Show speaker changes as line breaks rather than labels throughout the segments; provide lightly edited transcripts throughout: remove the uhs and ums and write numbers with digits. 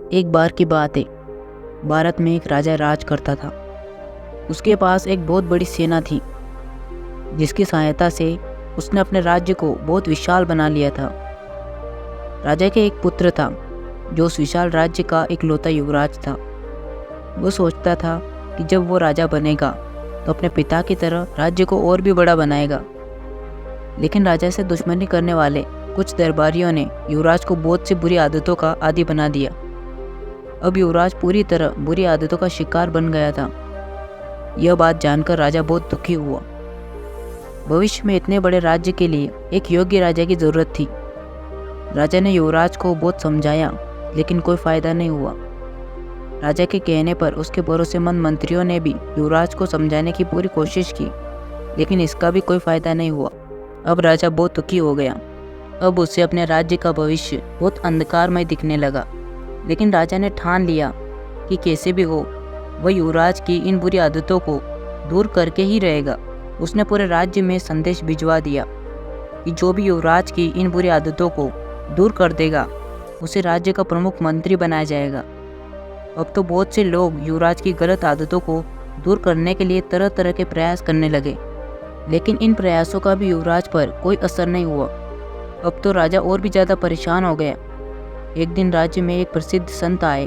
एक बार की बात है। भारत में एक राजा राज करता था। उसके पास एक बहुत बड़ी सेना थी, जिसकी सहायता से उसने अपने राज्य को बहुत विशाल बना लिया था। राजा के एक पुत्र था, जो उस विशाल राज्य का इकलौता युवराज था। वो सोचता था कि जब वो राजा बनेगा तो अपने पिता की तरह राज्य को और भी बड़ा बनाएगा। लेकिन राजा से दुश्मनी करने वाले कुछ दरबारियों ने युवराज को बहुत सी बुरी आदतों का आदी बना दिया। अब युवराज पूरी तरह बुरी आदतों का शिकार बन गया था। यह बात जानकर राजा बहुत दुखी हुआ। भविष्य में इतने बड़े राज्य के लिए एक योग्य राजा की जरूरत थी। राजा ने युवराज को बहुत समझाया, लेकिन कोई फायदा नहीं हुआ। राजा के कहने पर उसके भरोसेमंद मंत्रियों ने भी युवराज को समझाने की पूरी कोशिश की, लेकिन इसका भी कोई फायदा नहीं हुआ। अब राजा बहुत दुखी हो गया। अब उसे अपने राज्य का भविष्य बहुत अंधकारमय दिखने लगा। लेकिन राजा ने ठान लिया कि कैसे भी हो वह युवराज की इन बुरी आदतों को दूर करके ही रहेगा। उसने पूरे राज्य में संदेश भिजवा दिया कि जो भी युवराज की इन बुरी आदतों को दूर कर देगा, उसे राज्य का प्रमुख मंत्री बनाया जाएगा। अब तो बहुत से लोग युवराज की गलत आदतों को दूर करने के लिए तरह तरह के प्रयास करने लगे, लेकिन इन प्रयासों का भी युवराज पर कोई असर नहीं हुआ। अब तो राजा और भी ज़्यादा परेशान हो गया। एक दिन राज्य में एक प्रसिद्ध संत आए।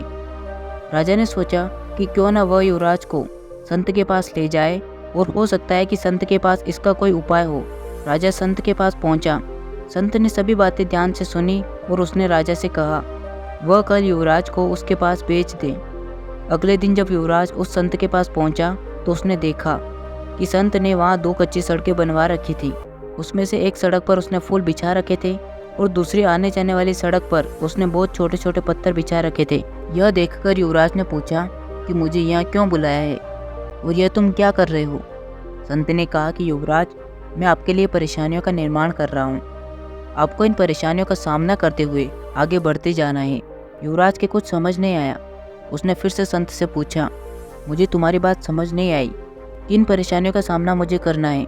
राजा ने सोचा कि क्यों न वह युवराज को संत के पास ले जाए, और हो सकता है कि संत के पास इसका कोई उपाय हो। राजा संत के पास पहुंचा। संत ने सभी बातें ध्यान से सुनी और उसने राजा से कहा वह कल युवराज को उसके पास भेज दे। अगले दिन जब युवराज उस संत के पास पहुंचा तो उसने देखा कि संत ने वहाँ 2 कच्ची सड़कें बनवा रखी थी। उसमें से एक सड़क पर उसने फूल बिछा रखे थे और दूसरी आने जाने वाली सड़क पर उसने बहुत छोटे छोटे पत्थर बिछा रखे थे। यह देखकर युवराज ने पूछा कि मुझे यहाँ क्यों बुलाया है और यह तुम क्या कर रहे हो? संत ने कहा कि युवराज, मैं आपके लिए परेशानियों का निर्माण कर रहा हूँ। आपको इन परेशानियों का सामना करते हुए आगे बढ़ते जाना है। युवराज के कुछ समझ नहीं आया। उसने फिर से संत से पूछा, मुझे तुम्हारी बात समझ नहीं आई। किन परेशानियों का सामना मुझे करना है?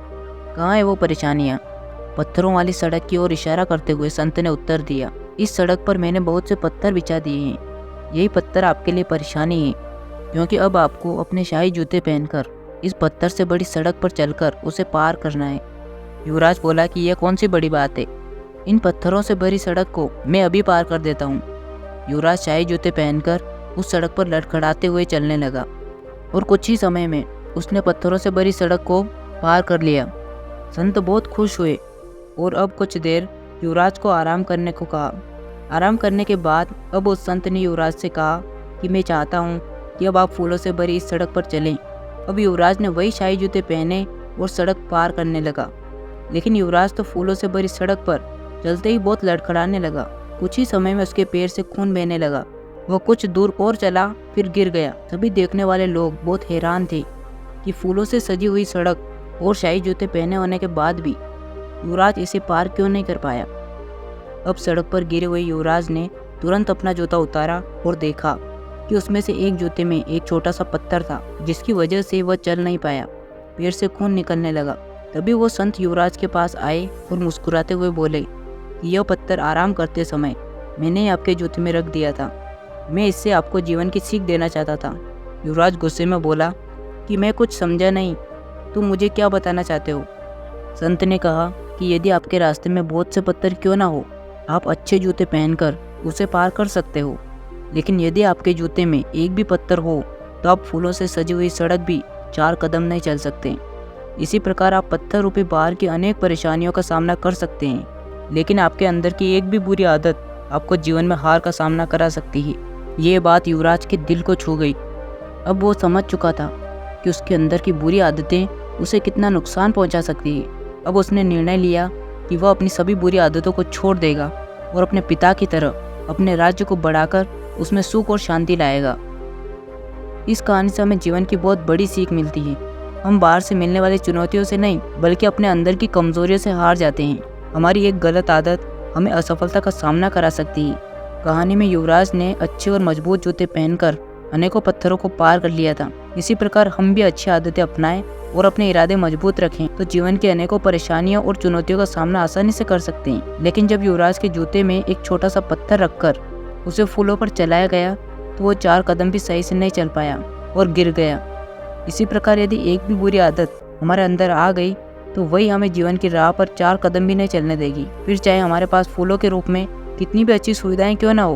कहाँ है वो परेशानियाँ? पत्थरों वाली सड़क की ओर इशारा करते हुए संत ने उत्तर दिया, इस सड़क पर मैंने बहुत से पत्थर बिछा दिए हैं। यही पत्थर आपके लिए परेशानी है, क्योंकि अब आपको अपने शाही जूते पहनकर इस पत्थर से बड़ी सड़क पर चलकर उसे पार करना है। युवराज बोला कि यह कौन सी बड़ी बात है? इन पत्थरों से भरी सड़क को मैं अभी पार कर देता हूँ। युवराज शाही जूते पहनकर उस सड़क पर लड़खड़ाते हुए चलने लगा और कुछ ही समय में उसने पत्थरों से भरी सड़क को पार कर लिया। संत बहुत खुश हुए और अब कुछ देर युवराज को आराम करने को कहा। आराम करने के बाद अब उस संत ने युवराज से कहा कि मैं चाहता हूँ कि अब आप फूलों से भरी इस सड़क पर चलें। अब युवराज ने वही शाही जूते पहने और सड़क पार करने लगा। लेकिन युवराज तो फूलों से भरी सड़क पर चलते ही बहुत लड़खड़ाने लगा। कुछ ही समय में उसके पैर से खून बहने लगा। वह कुछ दूर और चला, फिर गिर गया। सभी देखने वाले लोग बहुत हैरान थे कि फूलों से सजी हुई सड़क और शाही जूते पहने होने के बाद भी युवराज इसे पार क्यों नहीं कर पाया। अब सड़क पर गिरे हुए युवराज ने तुरंत अपना जूता उतारा और देखा कि उसमें से एक जूते में एक छोटा सा पत्थर था, जिसकी वजह से वह चल नहीं पाया। पैर से खून निकलने लगा। तभी वो संत युवराज के पास आए और मुस्कुराते हुए बोले कि यह पत्थर आराम करते समय मैंने आपके जूते में रख दिया था। मैं इससे आपको जीवन की सीख देना चाहता था। युवराज गुस्से में बोला कि मैं कुछ समझा नहीं, तुम मुझे क्या बताना चाहते हो? संत ने कहा कि यदि आपके रास्ते में बहुत से पत्थर क्यों ना हो, आप अच्छे जूते पहनकर उसे पार कर सकते हो। लेकिन यदि आपके जूते में एक भी पत्थर हो तो आप फूलों से सजी हुई सड़क भी 4 कदम नहीं चल सकते। इसी प्रकार आप पत्थर रूपी बाहर की अनेक परेशानियों का सामना कर सकते हैं, लेकिन आपके अंदर की एक भी बुरी आदत आपको जीवन में हार का सामना करा सकती है। ये बात युवराज के दिल को छू गई। अब वो समझ चुका था कि उसके अंदर की बुरी आदतें उसे कितना नुकसान पहुंचा सकती है। अब उसने निर्णय लिया कि वह अपनी सभी बुरी आदतों को छोड़ देगा और अपने पिता की तरह अपने राज्य को बढ़ाकर उसमें सुख और शांति लाएगा। इस कहानी से हमें जीवन की बहुत बड़ी सीख मिलती है। हम बाहर से मिलने वाली चुनौतियों से नहीं, बल्कि अपने अंदर की कमजोरियों से हार जाते हैं। हमारी एक गलत आदत हमें असफलता का सामना करा सकती है। कहानी में युवराज ने अच्छे और मजबूत जूते पहनकर अनेकों पत्थरों को पार कर लिया था। इसी प्रकार हम भी अच्छी आदतें अपनाएं और अपने इरादे मजबूत रखें तो जीवन की अनेकों परेशानियों और चुनौतियों का सामना आसानी से कर सकते हैं। लेकिन जब युवराज के जूते में एक छोटा सा पत्थर रखकर उसे फूलों पर चलाया गया तो वो 4 कदम भी सही से नहीं चल पाया और गिर गया। इसी प्रकार यदि एक भी बुरी आदत हमारे अंदर आ गई तो वही हमें जीवन की राह पर 4 कदम भी नहीं चलने देगी। फिर चाहे हमारे पास फूलों के रूप में कितनी भी अच्छी सुविधाएं क्यों ना हो,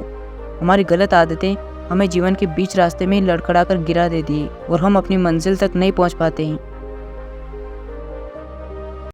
हमारी गलत आदतें हमें जीवन के बीच रास्ते में ही लड़खड़ा कर गिरा देती है और हम अपनी मंजिल तक नहीं पहुंच पाते हैं।